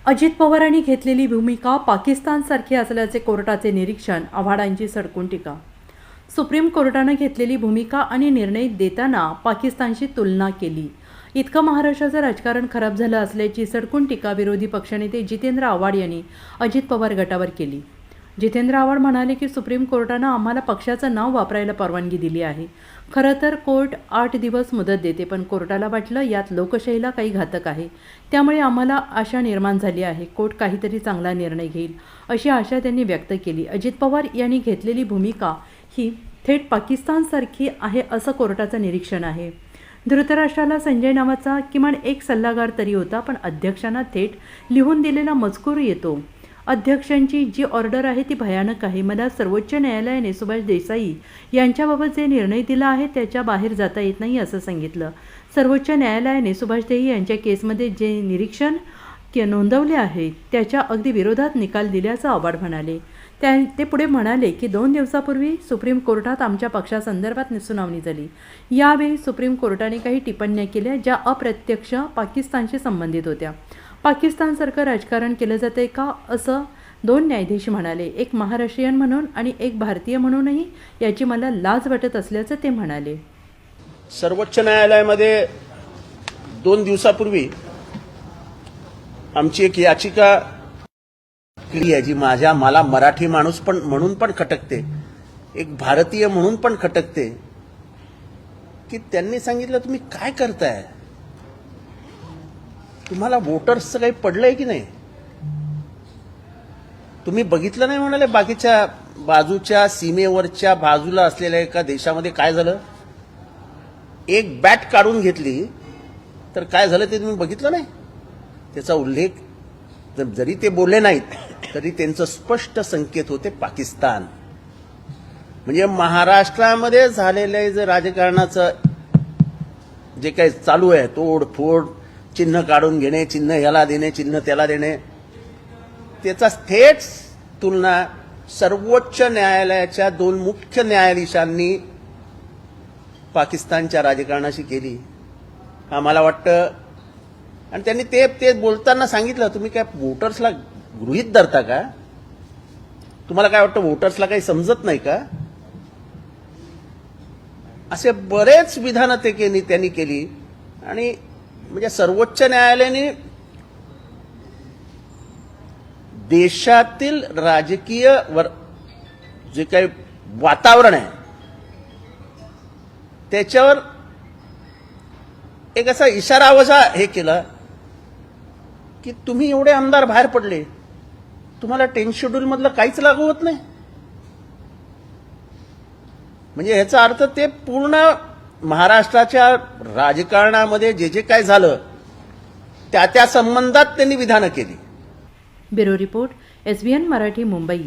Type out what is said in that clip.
अजित पवारांनी घेतलेली भूमिका पाकिस्तानसारखी असल्याचे कोर्टाचे निरीक्षण, आव्हाडांची सडकून टीका. सुप्रीम कोर्टानं घेतलेली भूमिका आणि निर्णय देताना पाकिस्तानशी तुलना केली. इतकं महाराष्ट्राचं राजकारण खराब झालं असल्याची सडकून टीका विरोधी पक्षनेते जितेंद्र आव्हाड यांनी अजित पवार गटावर केली. जितेंद्र आव्हाड म्हणाले की सुप्रीम कोर्टानं आम्हाला पक्षाचं नाव वापरायला परवानगी दिली आहे. खरं तर कोर्ट 8 दिवस मुदत देते, पण कोर्टाला वाटलं यात लोकशाहीला काही घातक आहे. त्यामुळे आम्हाला आशा निर्माण झाली आहे, कोर्ट काहीतरी चांगला निर्णय घेईल अशी आशा त्यांनी व्यक्त केली. अजित पवार यांनी घेतलेली भूमिका ही थेट पाकिस्तानसारखी आहे असं कोर्टाचं निरीक्षण आहे. धृतराष्ट्राला संजय नावाचा किमान एक सल्लागार तरी होता, पण अध्यक्षांना थेट लिहून दिलेला मजकूर येतो. अध्यक्षांची जी ऑर्डर आहे ती भयानक आहे. मला सर्वोच्च न्यायालयाने सुभाष देसाई यांच्याबाबत जे निर्णय दिला आहे त्याच्या बाहेर जाता येत नाही असं सांगितलं. सर्वोच्च न्यायालयाने सुभाष देसाई यांच्या केसमध्ये जे निरीक्षण नोंदवले आहे त्याच्या अगदी विरोधात निकाल दिल्याचं आव्हाड म्हणाले. ते पुढे म्हणाले की 2 दिवसापूर्वी सुप्रीम कोर्टात आमच्या पक्षासंदर्भात सुनावणी झाली. यावेळी सुप्रीम कोर्टाने काही टिप्पण्या केल्या ज्या अप्रत्यक्ष पाकिस्तानशी संबंधित होत्या. पाकिस्तानसारखं राजकारण केलं जाते का असं 2 न्यायाधीश म्हणाले. एक महाराष्ट्रीयन म्हणून आणि एक भारतीय म्हणूनही याची मला लाज वाटत असल्याचं ते म्हणाले. सर्वोच्च न्यायालयामध्ये 2 दिवसापूर्वी आमची एक याचिका केली आहे जी मला मराठी माणूस पण म्हणून पण खटकते, एक भारतीय म्हणून पण खटकते, की त्यांनी सांगितलं तुम्ही काय करताय, तुम्हाला वोटर्सचं काही पडलंय की नाही, तुम्ही बघितलं नाही म्हणाले बाकीच्या बाजूच्या सीमेवरच्या बाजूला असलेल्या एका देशामध्ये काय झालं, एक बॅट काढून घेतली तर काय झालं ते तुम्ही बघितलं नाही. त्याचा उल्लेख जरी ते बोलले नाहीत तरी त्यांचं स्पष्ट संकेत होते पाकिस्तान. म्हणजे महाराष्ट्रामध्ये झालेलं जे राजकारणाचं जे काही चालू आहे, तोडफोड, चिन्ह काढून घेणे, चिन्ह ह्याला देणे, चिन्ह त्याला देणे, त्याचा थेट तुलना सर्वोच्च न्यायालयाच्या 2 मुख्य न्यायाधीशांनी पाकिस्तानच्या राजकारणाशी केली. आम्हाला वाटतं, आणि त्यांनी ते बोलताना सांगितलं तुम्ही काय वोटर्सला गृहीत धरता का, तुम्हाला काय वाटतं वोटर्सला काही समजत नाही का, असे बरेच विधानं त्यांनी केली. आणि म्हणजे सर्वोच्च न्यायालयाने देशातील राजकीय जे काही वातावरण आहे त्याच्यावर एक असा इशारावजा हे केला की तुम्ही एवढे आमदार बाहेर पडले, तुम्हाला 10 शेड्यूल मधलं काहीच लागू होत नाही. म्हणजे ह्याचा अर्थ ते पूर्ण महाराष्ट्राच्या राजकारणामध्ये जे जे काय झालं त्या संबंधात त्यांनी विधानं केली. Bureau report, SBN Marathi, Mumbai.